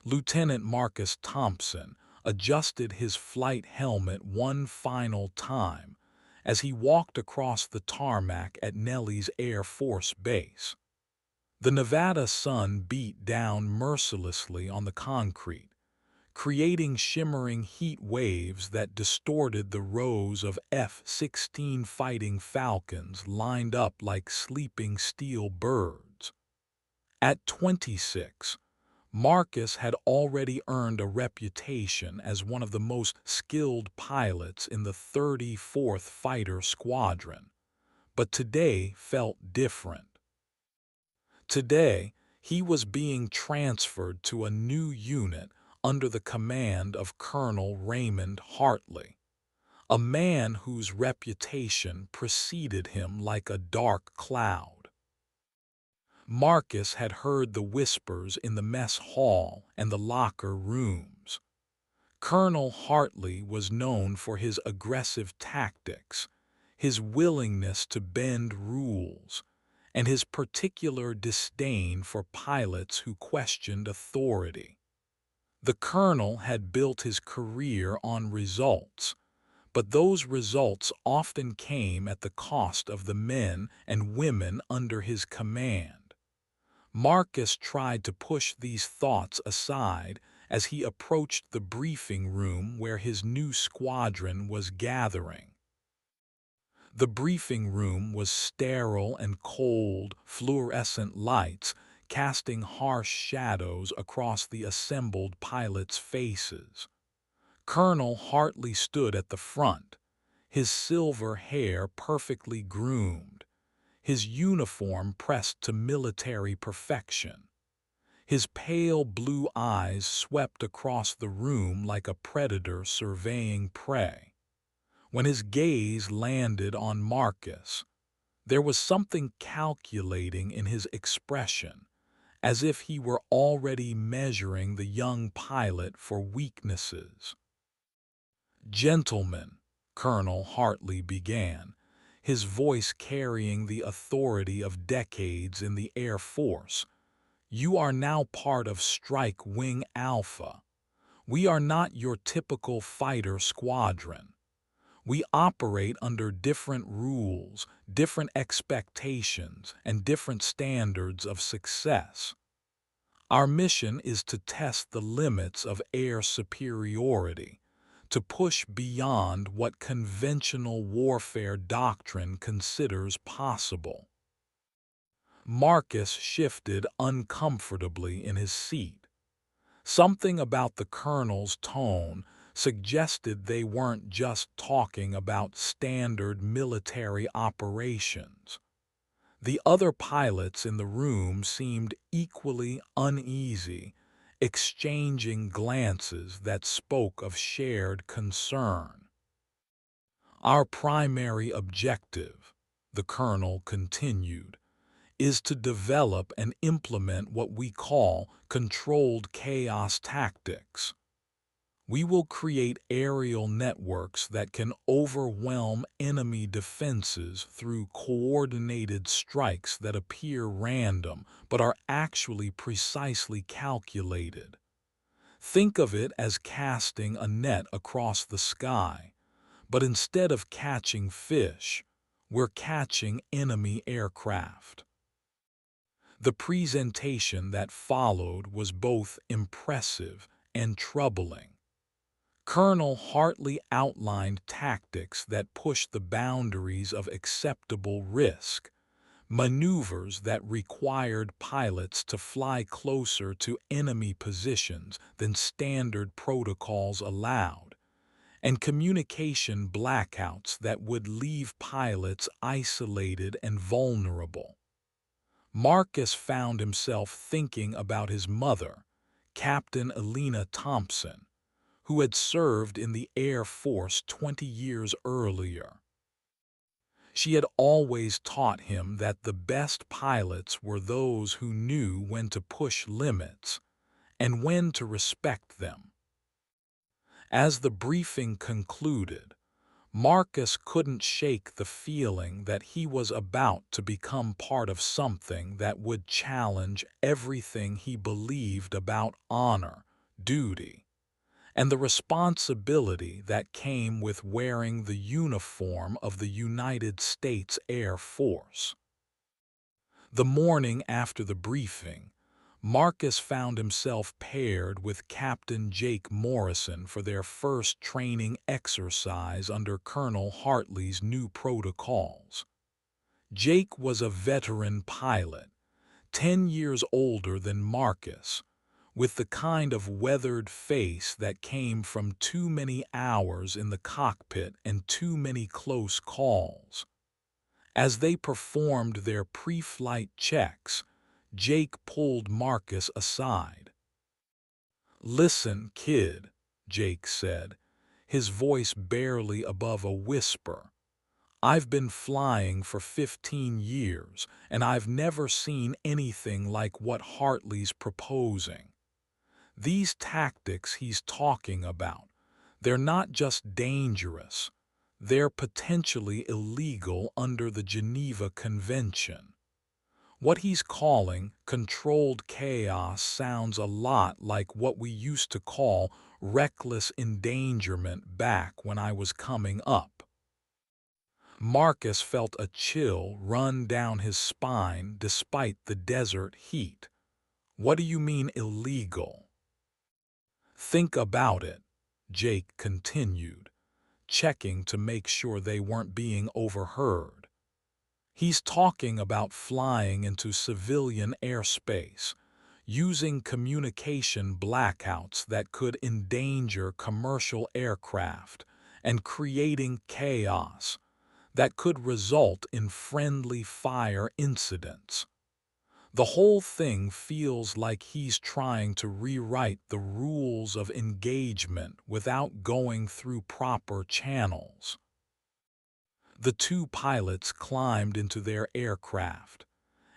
Lieutenant Marcus Thompson adjusted his flight helmet one final time as he walked across the tarmac at Nellis Air Force Base. The Nevada sun beat down mercilessly on the concrete, creating shimmering heat waves that distorted the rows of F-16 Fighting Falcons lined up like sleeping steel birds. At 26, Marcus had already earned a reputation as one of the most skilled pilots in the 34th Fighter Squadron, but today felt different. Today, he was being transferred to a new unit under the command of Colonel Raymond Hartley, a man whose reputation preceded him like a dark cloud. Marcus had heard the whispers in the mess hall and the locker rooms. Colonel Hartley was known for his aggressive tactics, his willingness to bend rules, and his particular disdain for pilots who questioned authority. The colonel had built his career on results, but those results often came at the cost of the men and women under his command. Marcus tried to push these thoughts aside as he approached the briefing room where his new squadron was gathering. The briefing room was sterile and cold, fluorescent lights casting harsh shadows across the assembled pilots' faces. Colonel Hartley stood at the front, his silver hair perfectly groomed, his uniform pressed to military perfection. His pale blue eyes swept across the room like a predator surveying prey. When his gaze landed on Marcus, there was something calculating in his expression, as if he were already measuring the young pilot for weaknesses. "Gentlemen," Colonel Hartley began, his voice carrying the authority of decades in the Air Force, "you are now part of Strike Wing Alpha. We are not your typical fighter squadron. We operate under different rules, different expectations, and different standards of success. Our mission is to test the limits of air superiority, to push beyond what conventional warfare doctrine considers possible." Marcus shifted uncomfortably in his seat. Something about the colonel's tone suggested they weren't just talking about standard military operations. The other pilots in the room seemed equally uneasy, exchanging glances that spoke of shared concern. "Our primary objective," the colonel continued, "is to develop and implement what we call controlled chaos tactics. We will create aerial networks that can overwhelm enemy defenses through coordinated strikes that appear random but are actually precisely calculated. Think of it as casting a net across the sky, but instead of catching fish, we're catching enemy aircraft." The presentation that followed was both impressive and troubling. Colonel Hartley outlined tactics that pushed the boundaries of acceptable risk, maneuvers that required pilots to fly closer to enemy positions than standard protocols allowed, and communication blackouts that would leave pilots isolated and vulnerable. Marcus found himself thinking about his mother, Captain Elena Thompson, who had served in the Air Force 20 years earlier. She had always taught him that the best pilots were those who knew when to push limits and when to respect them. As the briefing concluded, Marcus couldn't shake the feeling that he was about to become part of something that would challenge everything he believed about honor, duty, and the responsibility that came with wearing the uniform of the United States Air Force. The morning after the briefing, Marcus found himself paired with Captain Jake Morrison for their first training exercise under Colonel Hartley's new protocols. Jake was a veteran pilot, 10 years older than Marcus, with the kind of weathered face that came from too many hours in the cockpit and too many close calls. As they performed their pre-flight checks, Jake pulled Marcus aside. "Listen, kid," Jake said, his voice barely above a whisper. "I've been flying for 15 years, and I've never seen anything like what Hartley's proposing. These tactics he's talking about, they're not just dangerous, they're potentially illegal under the Geneva Convention. What he's calling controlled chaos sounds a lot like what we used to call reckless endangerment back when I was coming up." Marcus felt a chill run down his spine despite the desert heat. "What do you mean illegal?" "Think about it," Jake continued, checking to make sure they weren't being overheard. "He's talking about flying into civilian airspace, using communication blackouts that could endanger commercial aircraft, and creating chaos that could result in friendly fire incidents. The whole thing feels like he's trying to rewrite the rules of engagement without going through proper channels." The two pilots climbed into their aircraft,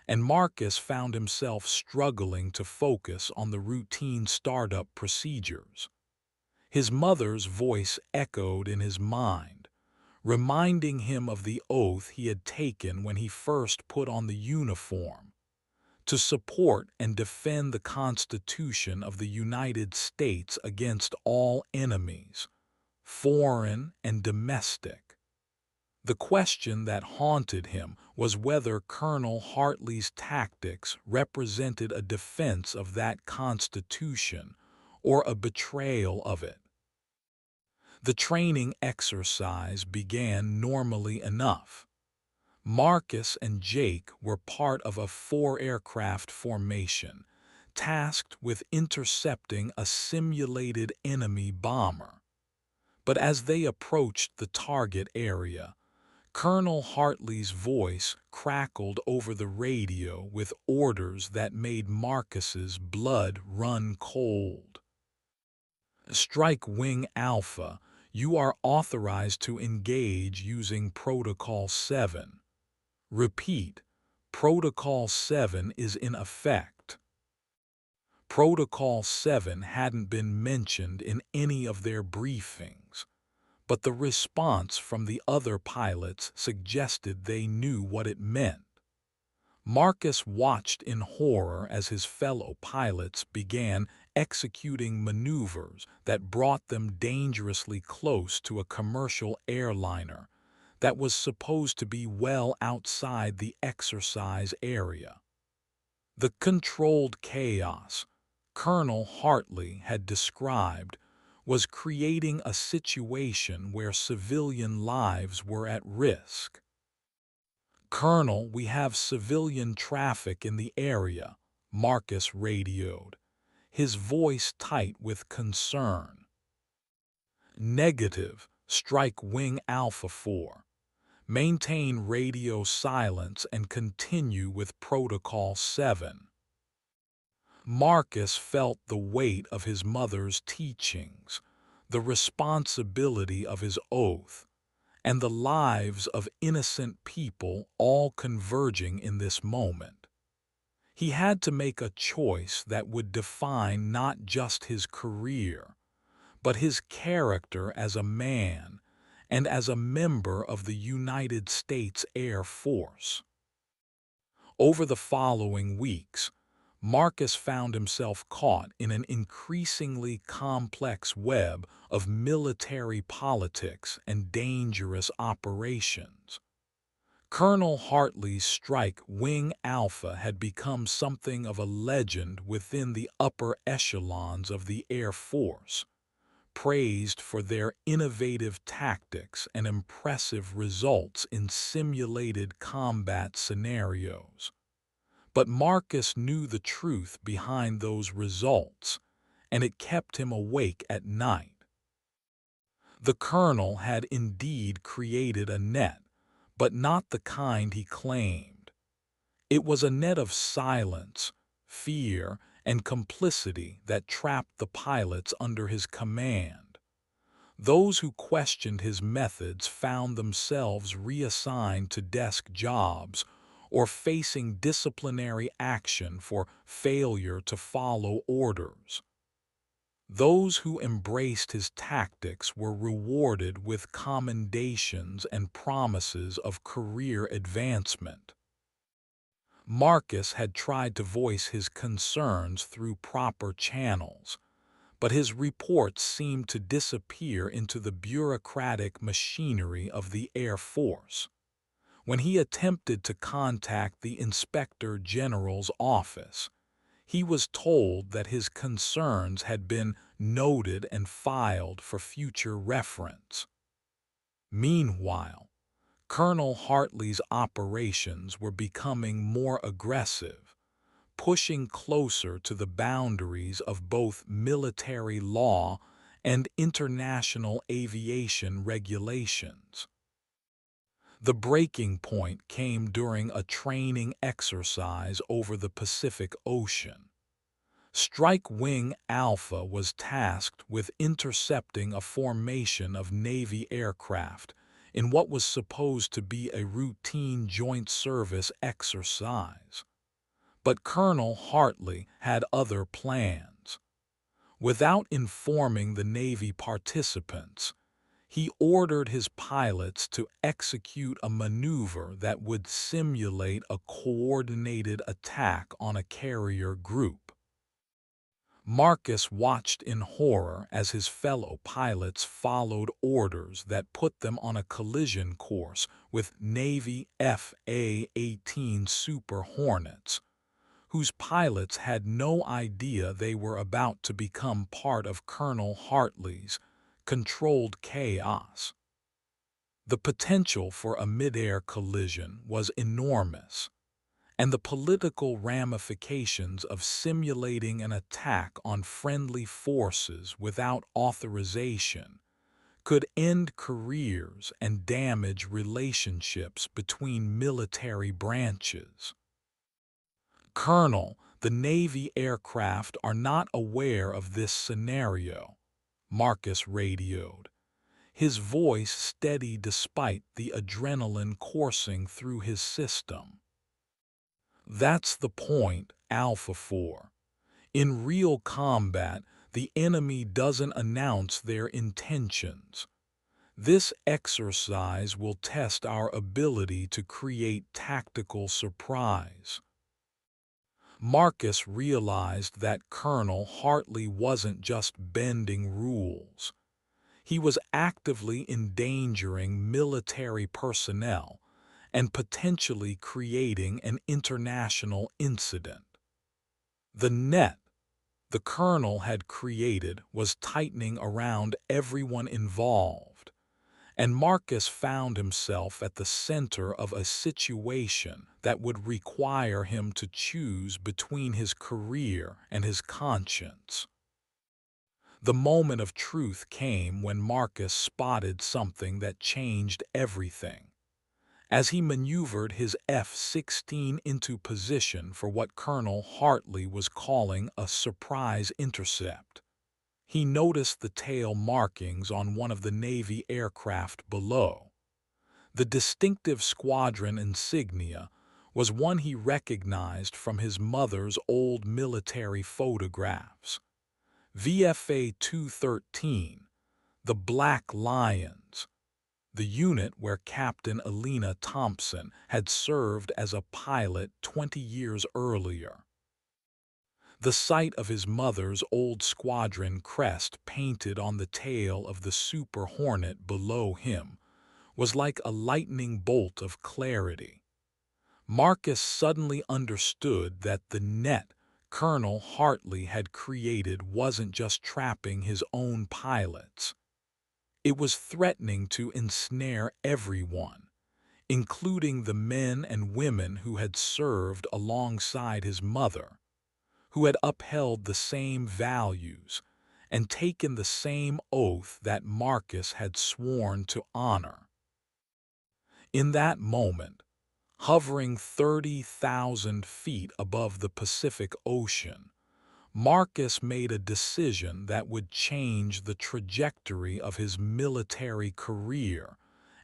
and Marcus found himself struggling to focus on the routine startup procedures. His mother's voice echoed in his mind, reminding him of the oath he had taken when he first put on the uniform, to support and defend the Constitution of the United States against all enemies, foreign and domestic. The question that haunted him was whether Colonel Hartley's tactics represented a defense of that Constitution or a betrayal of it. The training exercise began normally enough. Marcus and Jake were part of a 4-aircraft formation, tasked with intercepting a simulated enemy bomber. But as they approached the target area, Colonel Hartley's voice crackled over the radio with orders that made Marcus's blood run cold. "Strike Wing Alpha, you are authorized to engage using Protocol 7. Repeat, Protocol 7 is in effect." Protocol 7 hadn't been mentioned in any of their briefings, but the response from the other pilots suggested they knew what it meant. Marcus watched in horror as his fellow pilots began executing maneuvers that brought them dangerously close to a commercial airliner that was supposed to be well outside the exercise area. The controlled chaos Colonel Hartley had described was creating a situation where civilian lives were at risk. "Colonel, we have civilian traffic in the area," Marcus radioed, his voice tight with concern. "Negative, Strike Wing Alpha 4. Maintain radio silence and continue with Protocol 7. Marcus felt the weight of his mother's teachings, the responsibility of his oath, and the lives of innocent people all converging in this moment. He had to make a choice that would define not just his career, but his character as a man and as a member of the United States Air Force. Over the following weeks, Marcus found himself caught in an increasingly complex web of military politics and dangerous operations. Colonel Hartley's Strike Wing Alpha had become something of a legend within the upper echelons of the Air Force, praised for their innovative tactics and impressive results in simulated combat scenarios. But Marcus knew the truth behind those results, and it kept him awake at night. The colonel had indeed created a net, but not the kind he claimed. It was a net of silence, fear, and complicity that trapped the pilots under his command. Those who questioned his methods found themselves reassigned to desk jobs or facing disciplinary action for failure to follow orders. Those who embraced his tactics were rewarded with commendations and promises of career advancement. Marcus had tried to voice his concerns through proper channels, but his reports seemed to disappear into the bureaucratic machinery of the Air Force. When he attempted to contact the Inspector General's office, he was told that his concerns had been noted and filed for future reference. Meanwhile, Colonel Hartley's operations were becoming more aggressive, pushing closer to the boundaries of both military law and international aviation regulations. The breaking point came during a training exercise over the Pacific Ocean. Strike Wing Alpha was tasked with intercepting a formation of Navy aircraft in what was supposed to be a routine joint service exercise. But Colonel Hartley had other plans. Without informing the Navy participants, he ordered his pilots to execute a maneuver that would simulate a coordinated attack on a carrier group. Marcus watched in horror as his fellow pilots followed orders that put them on a collision course with Navy FA-18 Super Hornets, whose pilots had no idea they were about to become part of Colonel Hartley's controlled chaos. The potential for a mid-air collision was enormous, and the political ramifications of simulating an attack on friendly forces without authorization could end careers and damage relationships between military branches. Colonel, the Navy aircraft are not aware of this scenario, Marcus radioed, his voice steady despite the adrenaline coursing through his system. That's the point, Alpha 4. In real combat, the enemy doesn't announce their intentions. This exercise will test our ability to create tactical surprise. Marcus realized that Colonel Hartley wasn't just bending rules. He was actively endangering military personnel and potentially creating an international incident. The net the colonel had created was tightening around everyone involved, and Marcus found himself at the center of a situation that would require him to choose between his career and his conscience. The moment of truth came when Marcus spotted something that changed everything. As he maneuvered his F-16 into position for what Colonel Hartley was calling a surprise intercept, he noticed the tail markings on one of the Navy aircraft below. The distinctive squadron insignia was one he recognized from his mother's old military photographs. VFA 213, the Black Lions, the unit where Captain Alina Thompson had served as a pilot 20 years earlier. The sight of his mother's old squadron crest painted on the tail of the Super Hornet below him was like a lightning bolt of clarity. Marcus suddenly understood that the net Colonel Hartley had created wasn't just trapping his own pilots. It was threatening to ensnare everyone, including the men and women who had served alongside his mother, who had upheld the same values and taken the same oath that Marcus had sworn to honor. In that moment, hovering 30,000 feet above the Pacific Ocean, Marcus made a decision that would change the trajectory of his military career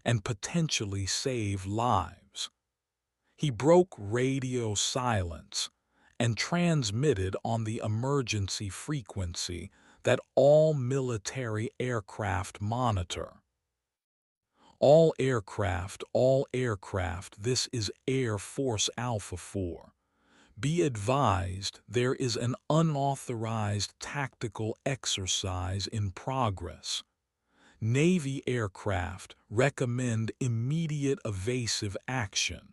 and potentially save lives. He broke radio silence and transmitted on the emergency frequency that all military aircraft monitor. All aircraft, this is Air Force Alpha 4. Be advised there is an unauthorized tactical exercise in progress. Navy aircraft recommend immediate evasive action.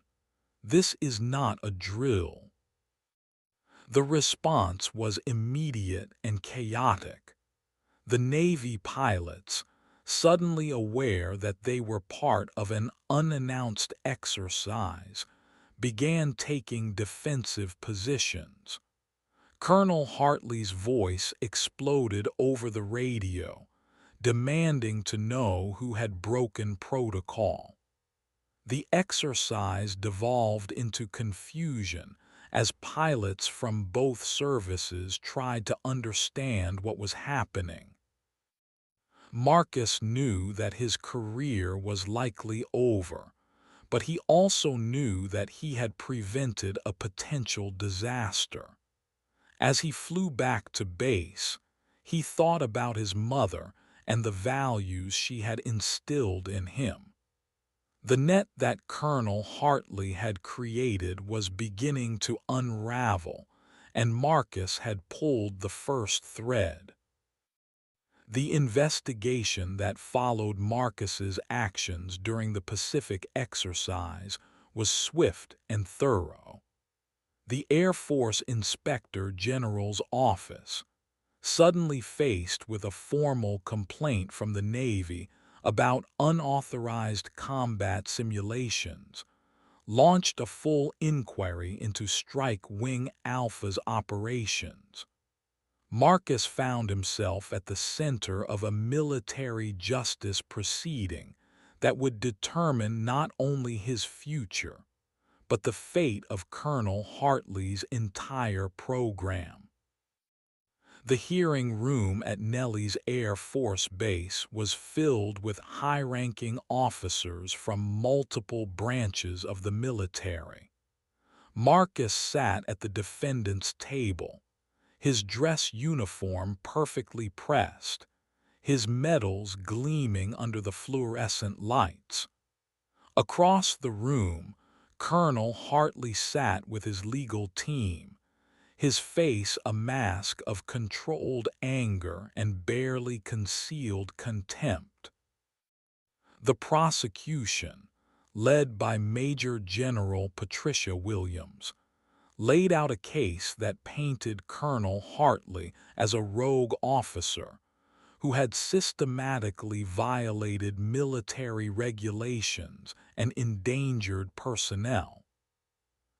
This is not a drill. The response was immediate and chaotic. The Navy pilots, suddenly aware that they were part of an unannounced exercise, began taking defensive positions. Colonel Hartley's voice exploded over the radio, demanding to know who had broken protocol. The exercise devolved into confusion as pilots from both services tried to understand what was happening. Marcus knew that his career was likely over, but he also knew that he had prevented a potential disaster. As he flew back to base, he thought about his mother and the values she had instilled in him. The net that Colonel Hartley had created was beginning to unravel, and Marcus had pulled the first thread. The investigation that followed Marcus's actions during the Pacific exercise was swift and thorough. The Air Force Inspector General's office, suddenly faced with a formal complaint from the Navy about unauthorized combat simulations, launched a full inquiry into Strike Wing Alpha's operations. Marcus found himself at the center of a military justice proceeding that would determine not only his future, but the fate of Colonel Hartley's entire program. The hearing room at Nellis Air Force Base was filled with high-ranking officers from multiple branches of the military. Marcus sat at the defendant's table, his dress uniform perfectly pressed, his medals gleaming under the fluorescent lights. Across the room, Colonel Hartley sat with his legal team, his face a mask of controlled anger and barely concealed contempt. The prosecution, led by Major General Patricia Williams, laid out a case that painted Colonel Hartley as a rogue officer who had systematically violated military regulations and endangered personnel.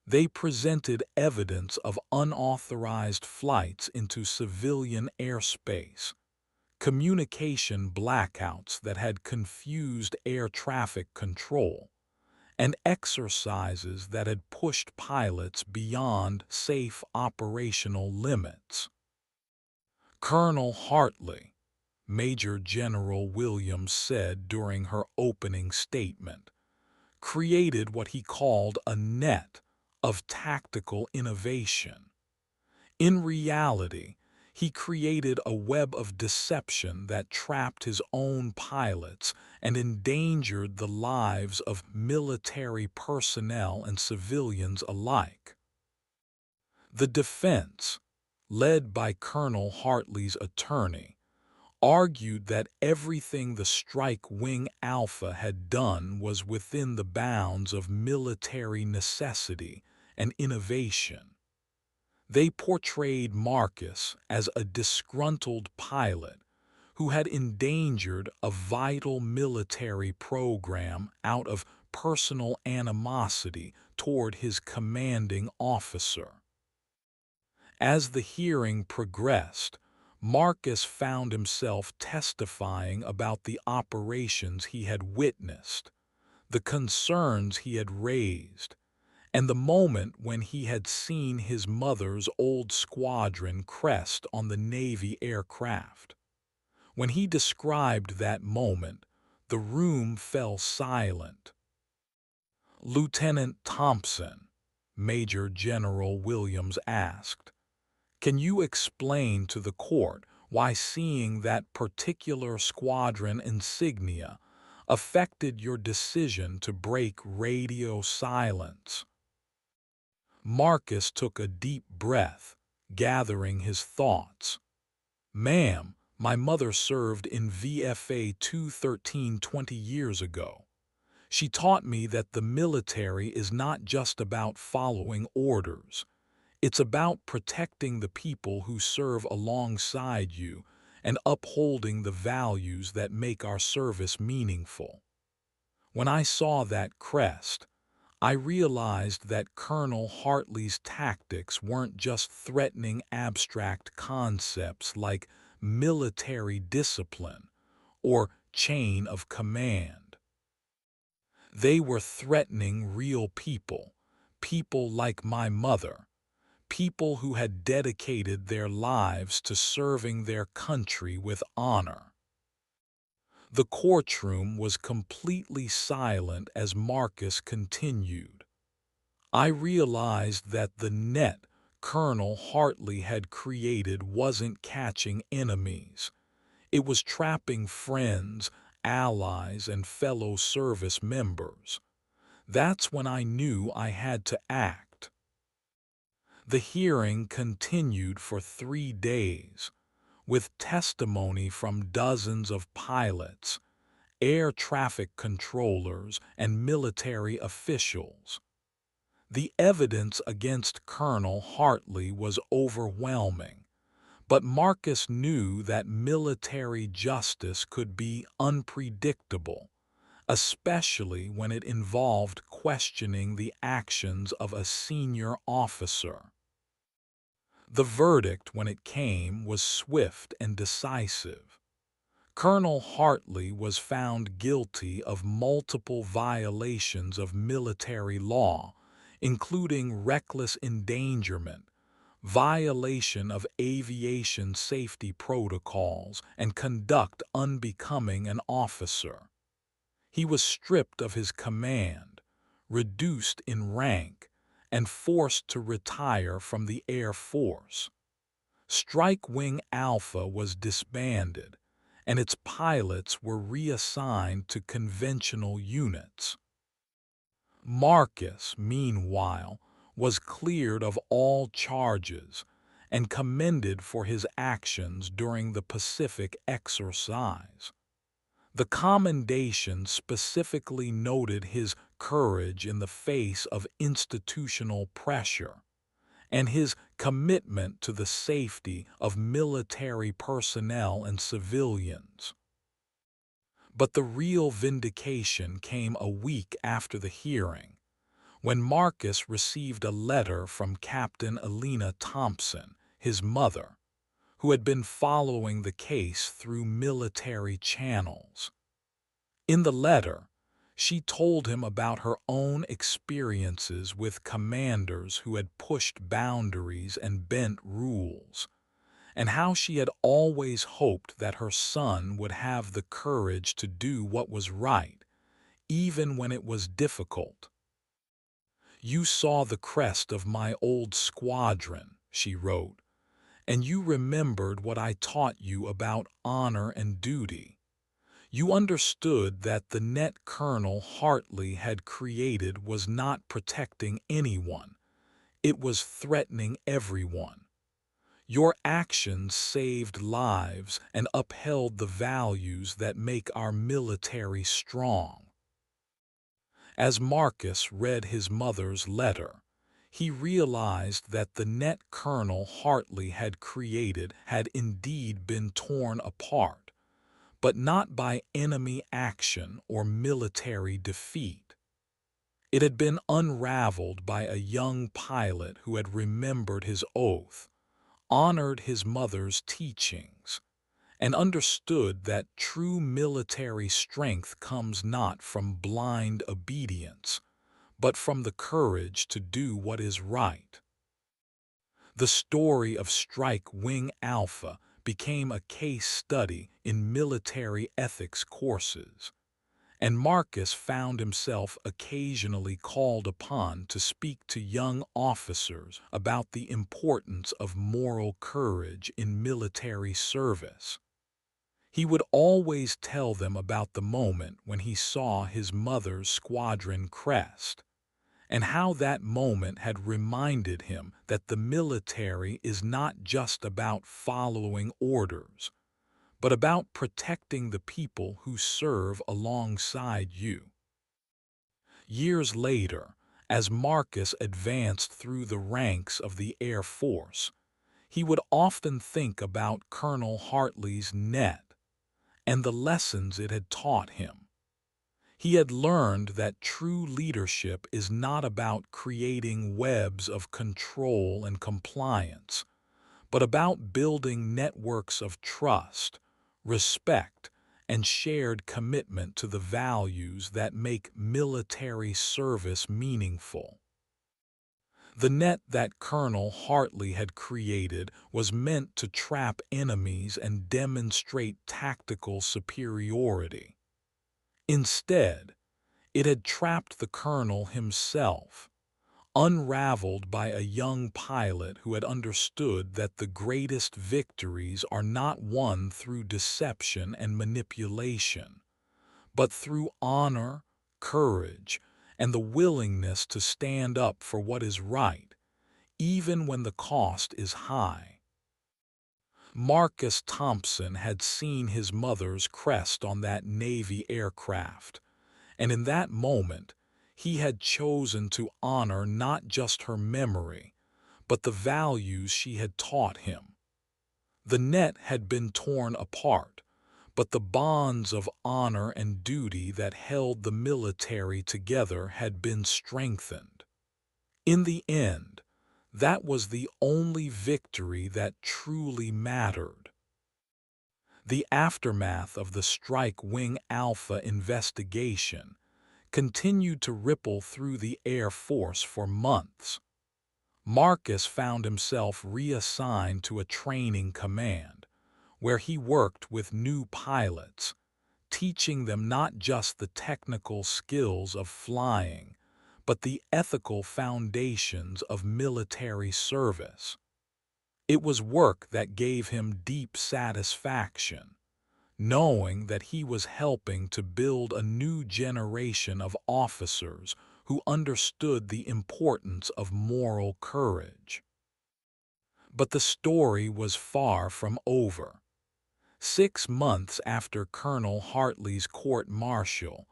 They presented evidence of unauthorized flights into civilian airspace, communication blackouts that had confused air traffic control, and exercises that had pushed pilots beyond safe operational limits. Colonel Hartley, Major General Williams said during her opening statement, created what he called a net of tactical innovation. In reality, he created a web of deception that trapped his own pilots and endangered the lives of military personnel and civilians alike. The defense, led by Colonel Hartley's attorney, argued that everything the Strike Wing Alpha had done was within the bounds of military necessity and innovation. They portrayed Marcus as a disgruntled pilot who had endangered a vital military program out of personal animosity toward his commanding officer. As the hearing progressed, Marcus found himself testifying about the operations he had witnessed, the concerns he had raised, and the moment when he had seen his mother's old squadron Crest on the Navy aircraft. When he described that moment, the room fell silent. "Lieutenant Thompson," Major General Williams asked, "can you explain to the court why seeing that particular squadron insignia affected your decision to break radio silence?" Marcus took a deep breath, gathering his thoughts. "Ma'am, my mother served in VFA 213 20 years ago. She taught me that the military is not just about following orders. It's about protecting the people who serve alongside you and upholding the values that make our service meaningful. When I saw that crest, I realized that Colonel Hartley's tactics weren't just threatening abstract concepts like military discipline or chain of command. They were threatening real people, people like my mother, people who had dedicated their lives to serving their country with honor." The courtroom was completely silent as Marcus continued. "I realized that the net Colonel Hartley had created wasn't catching enemies. It was trapping friends, allies, and fellow service members. That's when I knew I had to act." The hearing continued for 3 days, with testimony from dozens of pilots, air traffic controllers, and military officials. The evidence against Colonel Hartley was overwhelming, but Marcus knew that military justice could be unpredictable, especially when it involved questioning the actions of a senior officer. The verdict, when it came, was swift and decisive. Colonel Hartley was found guilty of multiple violations of military law, including reckless endangerment, violation of aviation safety protocols, and conduct unbecoming an officer. He was stripped of his command, reduced in rank, and forced to retire from the Air Force. Strike Wing Alpha was disbanded, and its pilots were reassigned to conventional units. Marcus, meanwhile, was cleared of all charges and commended for his actions during the Pacific exercise. The commendation specifically noted his courage in the face of institutional pressure and his commitment to the safety of military personnel and civilians. But the real vindication came a week after the hearing, when Marcus received a letter from Captain Elena Thompson, his mother, who had been following the case through military channels. In the letter, she told him about her own experiences with commanders who had pushed boundaries and bent rules, and how she had always hoped that her son would have the courage to do what was right, even when it was difficult. "You saw the crest of my old squadron," she wrote, "and you remembered what I taught you about honor and duty. You understood that the net Colonel Hartley had created was not protecting anyone, it was threatening everyone. Your actions saved lives and upheld the values that make our military strong. As Marcus read his mother's letter, he realized that the net Colonel Hartley had created had indeed been torn apart, but not by enemy action or military defeat. It had been unraveled by a young pilot who had remembered his oath, honored his mother's teachings, and understood that true military strength comes not from blind obedience, but from the courage to do what is right. The story of Strike Wing Alpha became a case study in military ethics courses, and Marcus found himself occasionally called upon to speak to young officers about the importance of moral courage in military service. He would always tell them about the moment when he saw his mother's squadron Crest, and how that moment had reminded him that the military is not just about following orders, but about protecting the people who serve alongside you. Years later, as Marcus advanced through the ranks of the Air Force, he would often think about Colonel Hartley's net and the lessons it had taught him. He had learned that true leadership is not about creating webs of control and compliance, but about building networks of trust, respect, and shared commitment to the values that make military service meaningful. The net that Colonel Hartley had created was meant to trap enemies and demonstrate tactical superiority. Instead, it had trapped the colonel himself, unraveled by a young pilot who had understood that the greatest victories are not won through deception and manipulation, but through honor, courage, and the willingness to stand up for what is right, even when the cost is high. Marcus Thompson had seen his mother's crest on that Navy aircraft, and in that moment, he had chosen to honor not just her memory, but the values she had taught him. The net had been torn apart, but the bonds of honor and duty that held the military together had been strengthened. In the end, that was the only victory that truly mattered. The aftermath of the Strike Wing Alpha investigation continued to ripple through the Air Force for months. Marcus found himself reassigned to a training command, where he worked with new pilots, teaching them not just the technical skills of flying, but the ethical foundations of military service. It was work that gave him deep satisfaction, knowing that he was helping to build a new generation of officers who understood the importance of moral courage. But the story was far from over. 6 months after Colonel Hartley's court-martial,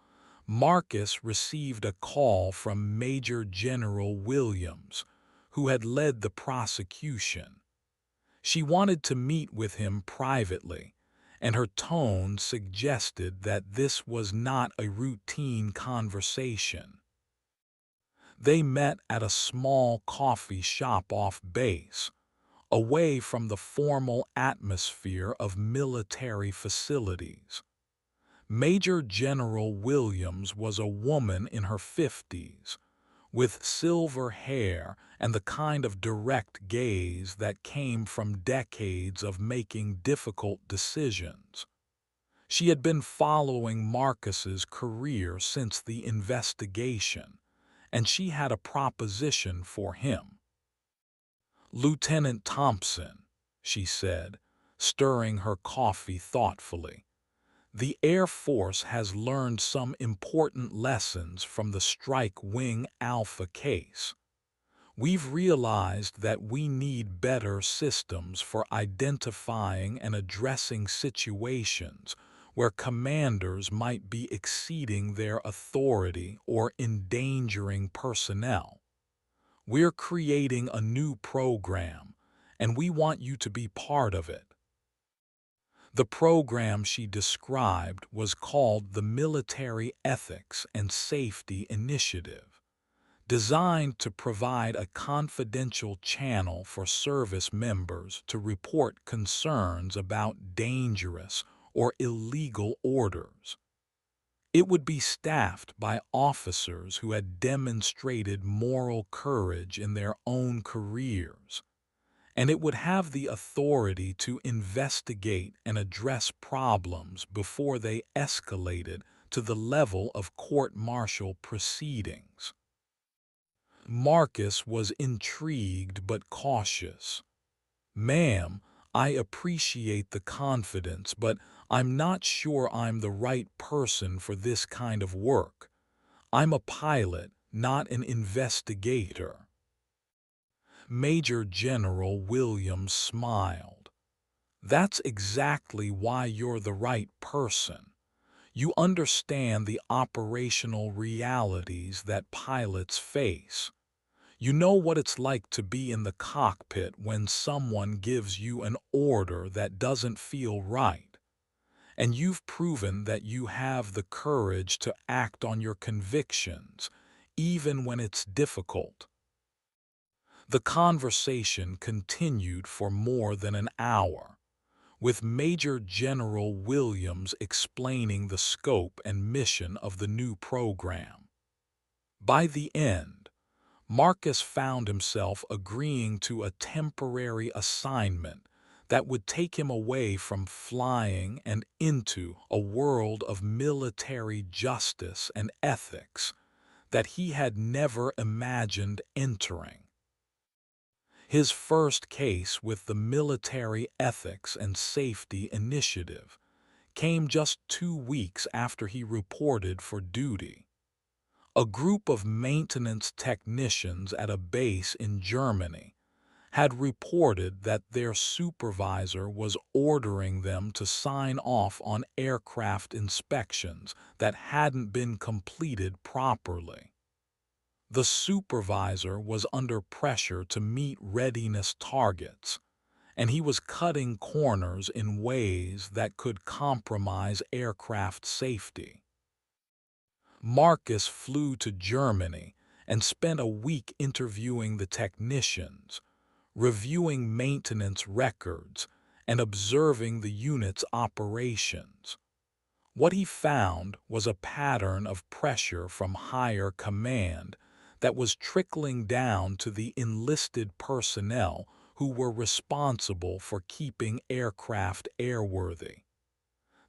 Marcus received a call from Major General Williams, who had led the prosecution. She wanted to meet with him privately, and her tone suggested that this was not a routine conversation. They met at a small coffee shop off base, away from the formal atmosphere of military facilities. Major General Williams was a woman in her 50s, with silver hair and the kind of direct gaze that came from decades of making difficult decisions. She had been following Marcus's career since the investigation, and she had a proposition for him. "Lieutenant Thompson," she said, stirring her coffee thoughtfully, "the Air Force has learned some important lessons from the Strike Wing Alpha case. We've realized that we need better systems for identifying and addressing situations where commanders might be exceeding their authority or endangering personnel. We're creating a new program, and we want you to be part of it. The program she described was called the Military Ethics and Safety Initiative, designed to provide a confidential channel for service members to report concerns about dangerous or illegal orders. It would be staffed by officers who had demonstrated moral courage in their own careers, and it would have the authority to investigate and address problems before they escalated to the level of court-martial proceedings. Marcus was intrigued but cautious. "Ma'am, I appreciate the confidence, but I'm not sure I'm the right person for this kind of work. I'm a pilot, not an investigator." Major General Williams smiled. "That's exactly why you're the right person. You understand the operational realities that pilots face. You know what it's like to be in the cockpit when someone gives you an order that doesn't feel right. And you've proven that you have the courage to act on your convictions, even when it's difficult." The conversation continued for more than an hour, with Major General Williams explaining the scope and mission of the new program. By the end, Marcus found himself agreeing to a temporary assignment that would take him away from flying and into a world of military justice and ethics that he had never imagined entering. His first case with the Military Ethics and Safety Initiative came just 2 weeks after he reported for duty. A group of maintenance technicians at a base in Germany had reported that their supervisor was ordering them to sign off on aircraft inspections that hadn't been completed properly. The supervisor was under pressure to meet readiness targets, and he was cutting corners in ways that could compromise aircraft safety. Marcus flew to Germany and spent a week interviewing the technicians, reviewing maintenance records, and observing the unit's operations. What he found was a pattern of pressure from higher command that was trickling down to the enlisted personnel who were responsible for keeping aircraft airworthy.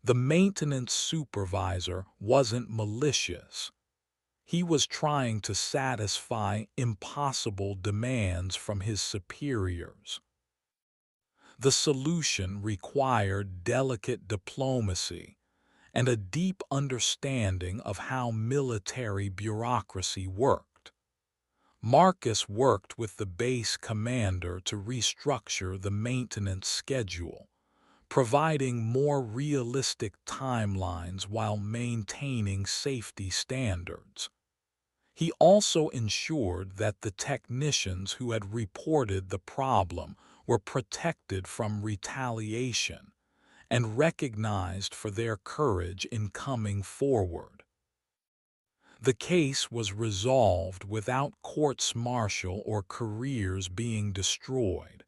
The maintenance supervisor wasn't malicious. He was trying to satisfy impossible demands from his superiors. The solution required delicate diplomacy and a deep understanding of how military bureaucracy worked. Marcus worked with the base commander to restructure the maintenance schedule, providing more realistic timelines while maintaining safety standards. He also ensured that the technicians who had reported the problem were protected from retaliation and recognized for their courage in coming forward. The case was resolved without courts-martial or careers being destroyed,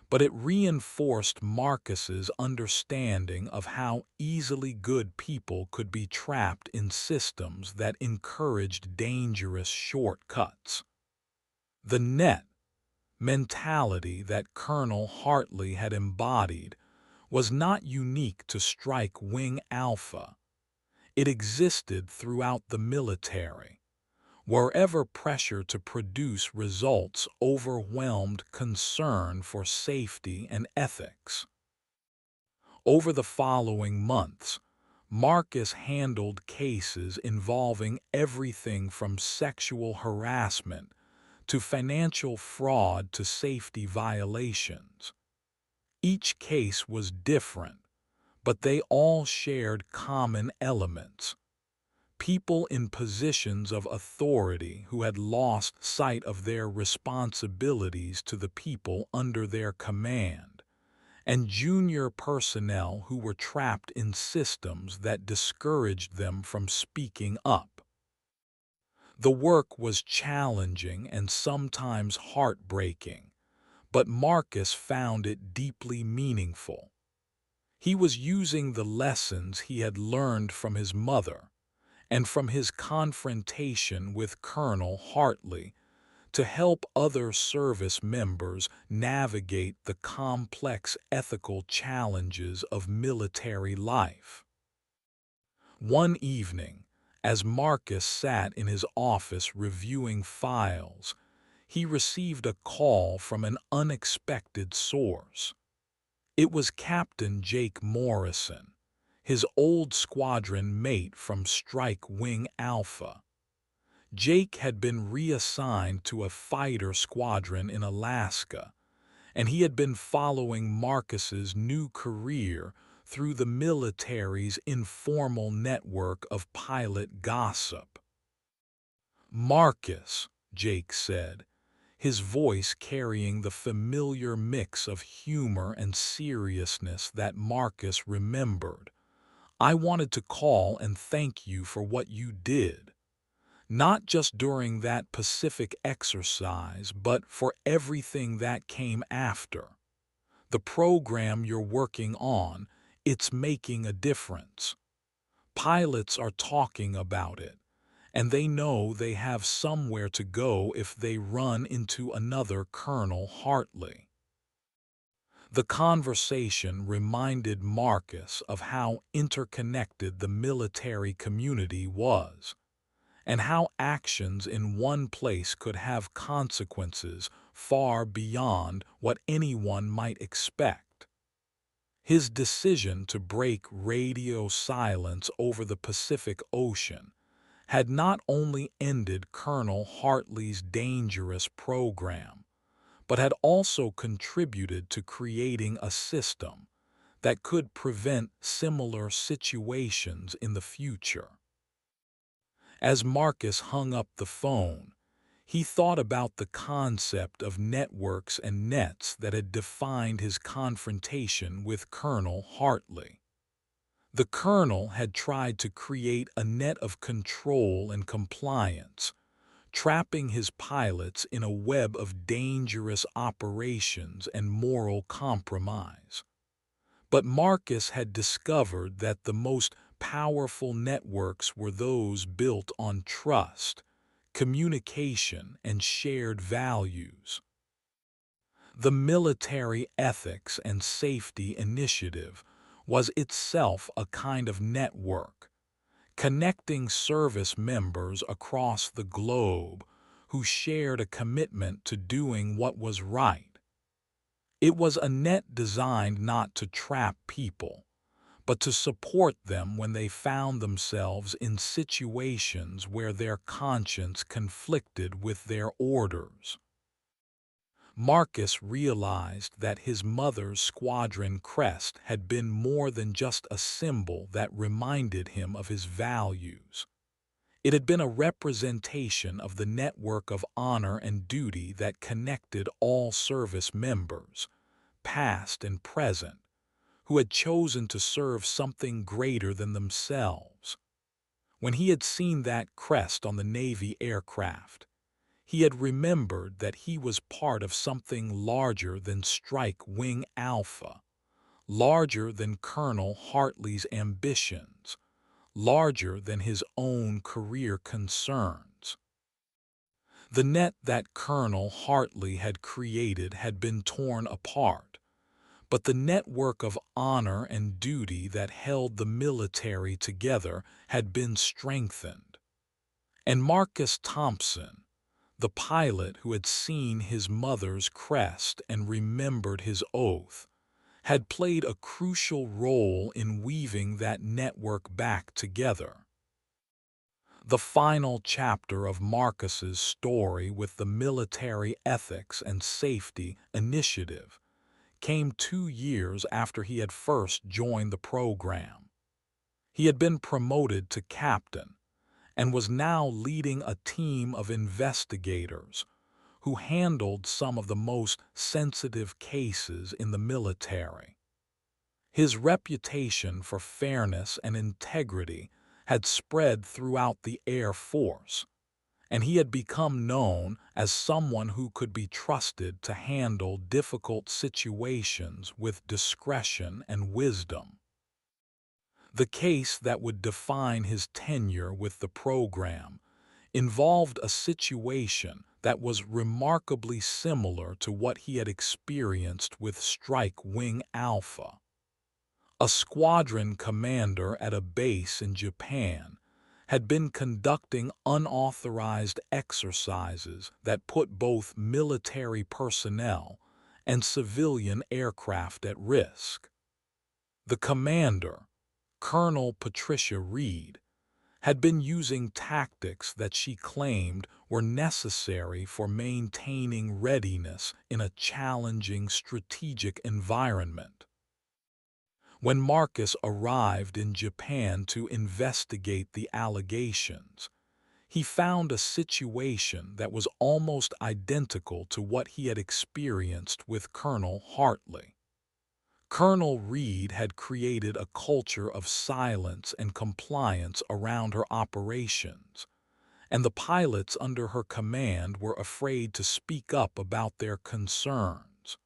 but it reinforced Marcus's understanding of how easily good people could be trapped in systems that encouraged dangerous shortcuts. The net mentality that Colonel Hartley had embodied was not unique to Strike Wing Alpha. It existed throughout the military, wherever pressure to produce results overwhelmed concern for safety and ethics. Over the following months, Marcus handled cases involving everything from sexual harassment to financial fraud to safety violations. Each case was different, but they all shared common elements. People in positions of authority who had lost sight of their responsibilities to the people under their command, and junior personnel who were trapped in systems that discouraged them from speaking up. The work was challenging and sometimes heartbreaking, but Marcus found it deeply meaningful. He was using the lessons he had learned from his mother and from his confrontation with Colonel Hartley to help other service members navigate the complex ethical challenges of military life. One evening, as Marcus sat in his office reviewing files, he received a call from an unexpected source. It was Captain Jake Morrison, his old squadron mate from Strike Wing Alpha. Jake had been reassigned to a fighter squadron in Alaska, and he had been following Marcus's new career through the military's informal network of pilot gossip. "Marcus," Jake said, his voice carrying the familiar mix of humor and seriousness that Marcus remembered. "I wanted to call and thank you for what you did. Not just during that Pacific exercise, but for everything that came after. The program you're working on, it's making a difference. Pilots are talking about it, and they know they have somewhere to go if they run into another Colonel Hartley." The conversation reminded Marcus of how interconnected the military community was, and how actions in one place could have consequences far beyond what anyone might expect. His decision to break radio silence over the Pacific Ocean had not only ended Colonel Hartley's dangerous program, but had also contributed to creating a system that could prevent similar situations in the future. As Marcus hung up the phone, he thought about the concept of networks and nets that had defined his confrontation with Colonel Hartley. The colonel had tried to create a net of control and compliance, trapping his pilots in a web of dangerous operations and moral compromise. But Marcus had discovered that the most powerful networks were those built on trust, communication, and shared values. The Military Ethics and Safety Initiative was itself a kind of network, connecting service members across the globe who shared a commitment to doing what was right. It was a net designed not to trap people, but to support them when they found themselves in situations where their conscience conflicted with their orders. Marcus realized that his mother's squadron crest had been more than just a symbol that reminded him of his values. It had been a representation of the network of honor and duty that connected all service members, past and present, who had chosen to serve something greater than themselves. When he had seen that crest on the Navy aircraft, he had remembered that he was part of something larger than Strike Wing Alpha, larger than Colonel Hartley's ambitions, larger than his own career concerns. The net that Colonel Hartley had created had been torn apart, but the network of honor and duty that held the military together had been strengthened. And Marcus Thompson, the pilot who had seen his mother's crest and remembered his oath, had played a crucial role in weaving that network back together. The final chapter of Marcus's story with the Military Ethics and Safety Initiative came 2 years after he had first joined the program. He had been promoted to captain and was now leading a team of investigators who handled some of the most sensitive cases in the military. His reputation for fairness and integrity had spread throughout the Air Force, and he had become known as someone who could be trusted to handle difficult situations with discretion and wisdom. The case that would define his tenure with the program involved a situation that was remarkably similar to what he had experienced with Strike Wing Alpha. A squadron commander at a base in Japan had been conducting unauthorized exercises that put both military personnel and civilian aircraft at risk. The commander, Colonel Patricia Reed, had been using tactics that she claimed were necessary for maintaining readiness in a challenging strategic environment. When Marcus arrived in Japan to investigate the allegations, he found a situation that was almost identical to what he had experienced with Colonel Hartley. Colonel Reed had created a culture of silence and compliance around her operations, and the pilots under her command were afraid to speak up about their concerns.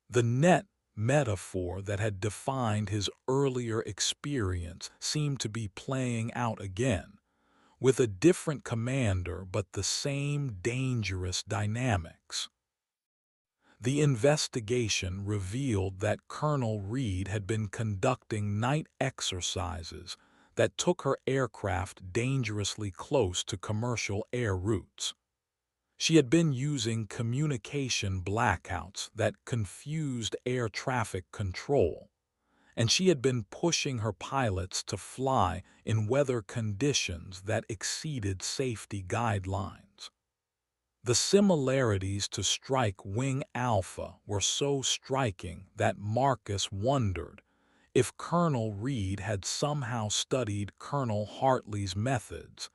The net metaphor that had defined his earlier experience seemed to be playing out again, with a different commander but the same dangerous dynamics. The investigation revealed that Colonel Reed had been conducting night exercises that took her aircraft dangerously close to commercial air routes. She had been using communication blackouts that confused air traffic control, and she had been pushing her pilots to fly in weather conditions that exceeded safety guidelines. The similarities to Strike Wing Alpha were so striking that Marcus wondered if Colonel Reed had somehow studied Colonel Hartley's methods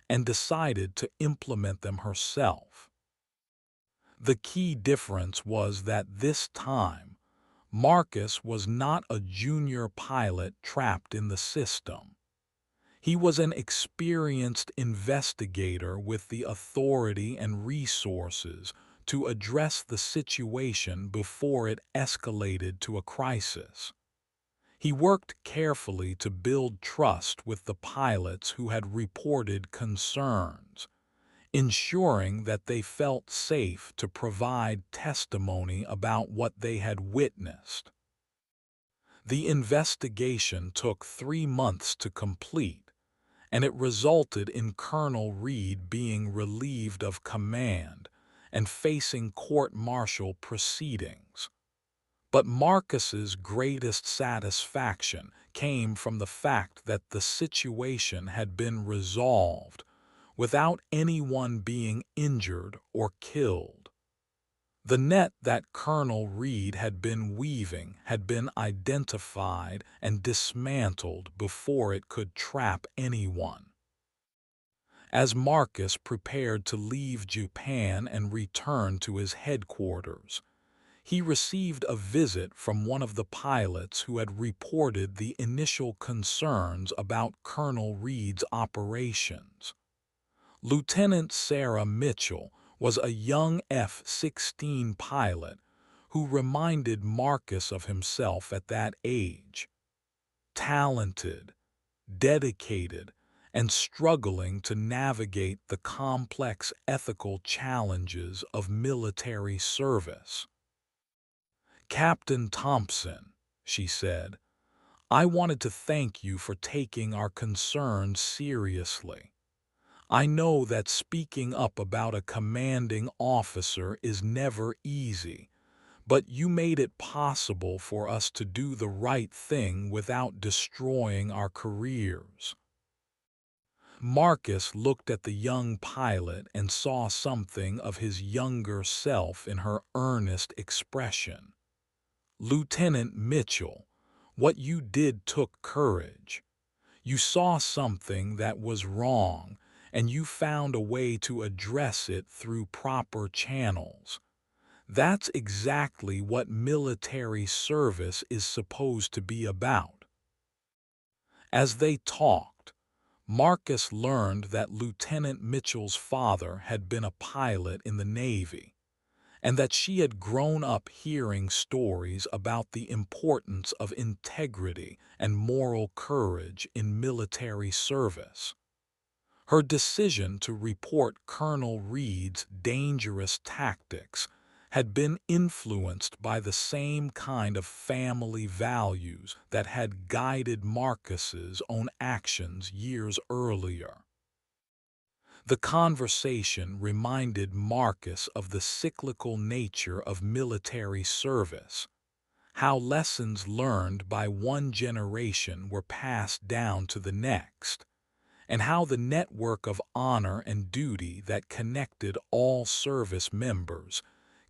and decided to implement them herself. The key difference was that this time, Marcus was not a junior pilot trapped in the system. He was an experienced investigator with the authority and resources to address the situation before it escalated to a crisis. He worked carefully to build trust with the pilots who had reported concerns, ensuring that they felt safe to provide testimony about what they had witnessed. The investigation took 3 months to complete, and it resulted in Colonel Reed being relieved of command and facing court-martial proceedings. But Marcus's greatest satisfaction came from the fact that the situation had been resolved without anyone being injured or killed. The net that Colonel Reed had been weaving had been identified and dismantled before it could trap anyone. As Marcus prepared to leave Japan and return to his headquarters, he received a visit from one of the pilots who had reported the initial concerns about Colonel Reed's operations. Lieutenant Sarah Mitchell was a young F-16 pilot who reminded Marcus of himself at that age. Talented, dedicated, and struggling to navigate the complex ethical challenges of military service. "Captain Thompson," she said, "I wanted to thank you for taking our concerns seriously. I know that speaking up about a commanding officer is never easy, but you made it possible for us to do the right thing without destroying our careers." Marcus looked at the young pilot and saw something of his younger self in her earnest expression. "Lieutenant Mitchell, what you did took courage. You saw something that was wrong, and you found a way to address it through proper channels. That's exactly what military service is supposed to be about." As they talked, Marcus learned that Lieutenant Mitchell's father had been a pilot in the Navy, and that she had grown up hearing stories about the importance of integrity and moral courage in military service. Her decision to report Colonel Reed's dangerous tactics had been influenced by the same kind of family values that had guided Marcus's own actions years earlier. The conversation reminded Marcus of the cyclical nature of military service, how lessons learned by one generation were passed down to the next, and how the network of honor and duty that connected all service members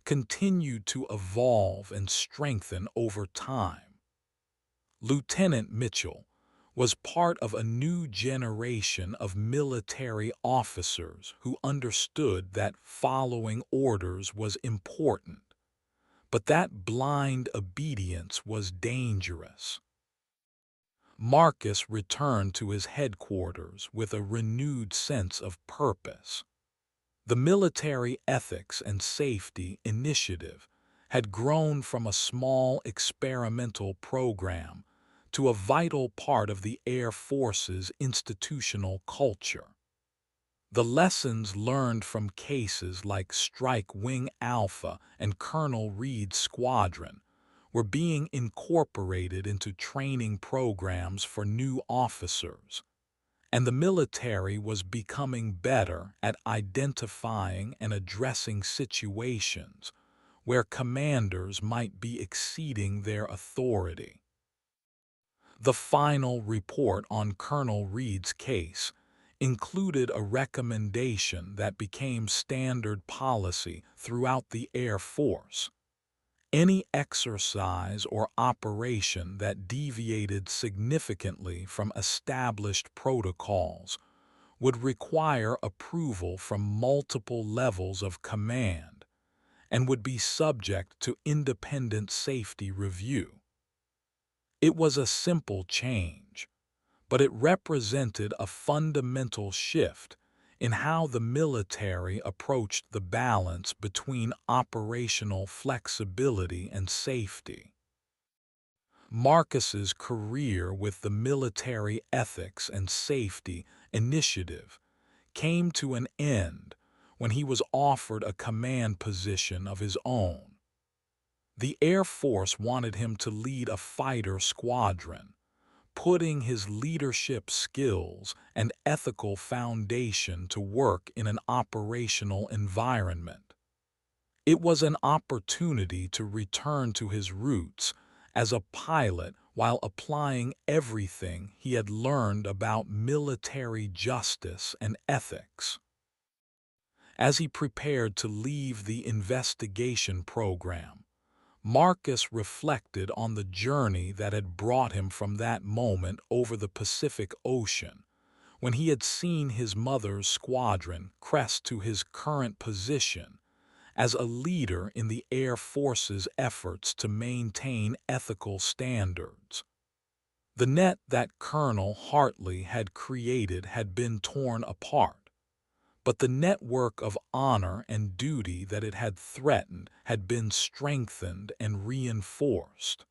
continued to evolve and strengthen over time. Lieutenant Mitchell was part of a new generation of military officers who understood that following orders was important, but that blind obedience was dangerous. Marcus returned to his headquarters with a renewed sense of purpose. The Military Ethics and Safety Initiative had grown from a small experimental program to a vital part of the Air Force's institutional culture. The lessons learned from cases like Strike Wing Alpha and Colonel Reed's squadron were being incorporated into training programs for new officers, and the military was becoming better at identifying and addressing situations where commanders might be exceeding their authority. The final report on Colonel Reed's case included a recommendation that became standard policy throughout the Air Force. Any exercise or operation that deviated significantly from established protocols would require approval from multiple levels of command and would be subject to independent safety review. It was a simple change, but it represented a fundamental shift in how the military approached the balance between operational flexibility and safety. Marcus's career with the Military Ethics and Safety Initiative came to an end when he was offered a command position of his own. The Air Force wanted him to lead a fighter squadron, putting his leadership skills and ethical foundation to work in an operational environment. It was an opportunity to return to his roots as a pilot while applying everything he had learned about military justice and ethics. As he prepared to leave the investigation program, Marcus reflected on the journey that had brought him from that moment over the Pacific Ocean, when he had seen his mother's squadron crest to his current position as a leader in the Air Force's efforts to maintain ethical standards. The net that Colonel Hartley had created had been torn apart, but the network of honor and duty that it had threatened had been strengthened and reinforced.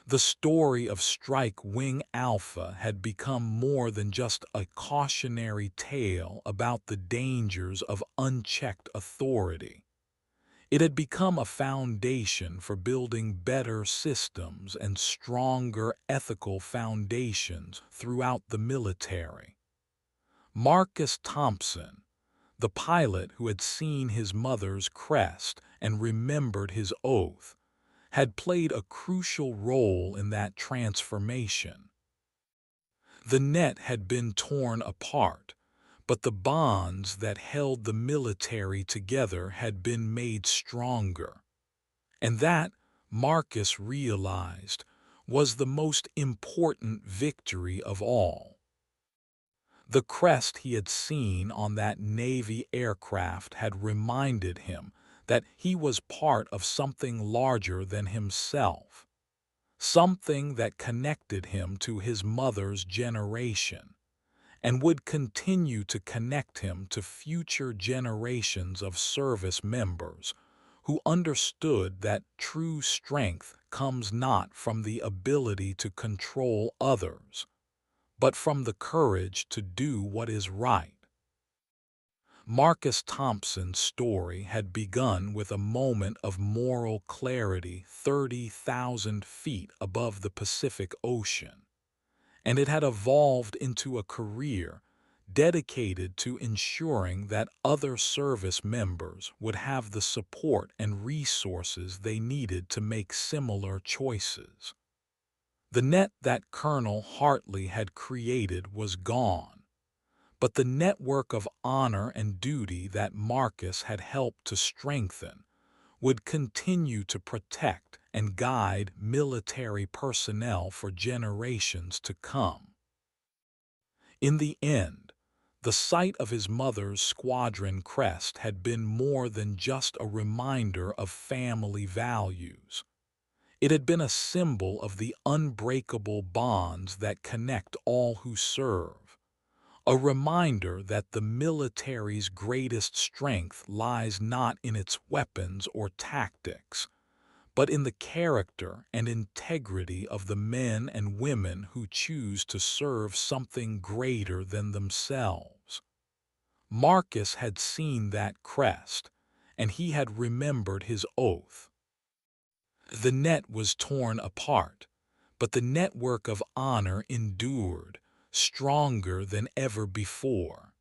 The story of Strike Wing Alpha had become more than just a cautionary tale about the dangers of unchecked authority. It had become a foundation for building better systems and stronger ethical foundations throughout the military. Marcus Thompson, the pilot who had seen his mother's crest and remembered his oath, had played a crucial role in that transformation. The net had been torn apart, but the bonds that held the military together had been made stronger. And that, Marcus realized, was the most important victory of all. The crest he had seen on that Navy aircraft had reminded him that he was part of something larger than himself, something that connected him to his mother's generation, and would continue to connect him to future generations of service members who understood that true strength comes not from the ability to control others, but from the courage to do what is right. Marcus Thompson's story had begun with a moment of moral clarity 30,000 feet above the Pacific Ocean, and it had evolved into a career dedicated to ensuring that other service members would have the support and resources they needed to make similar choices. The net that Colonel Hartley had created was gone, but the network of honor and duty that Marcus had helped to strengthen would continue to protect and guide military personnel for generations to come. In the end, the sight of his mother's squadron crest had been more than just a reminder of family values. It had been a symbol of the unbreakable bonds that connect all who serve, a reminder that the military's greatest strength lies not in its weapons or tactics, but in the character and integrity of the men and women who choose to serve something greater than themselves. Marcus had seen that crest, and he had remembered his oath. The net was torn apart, but the network of honor endured, stronger than ever before.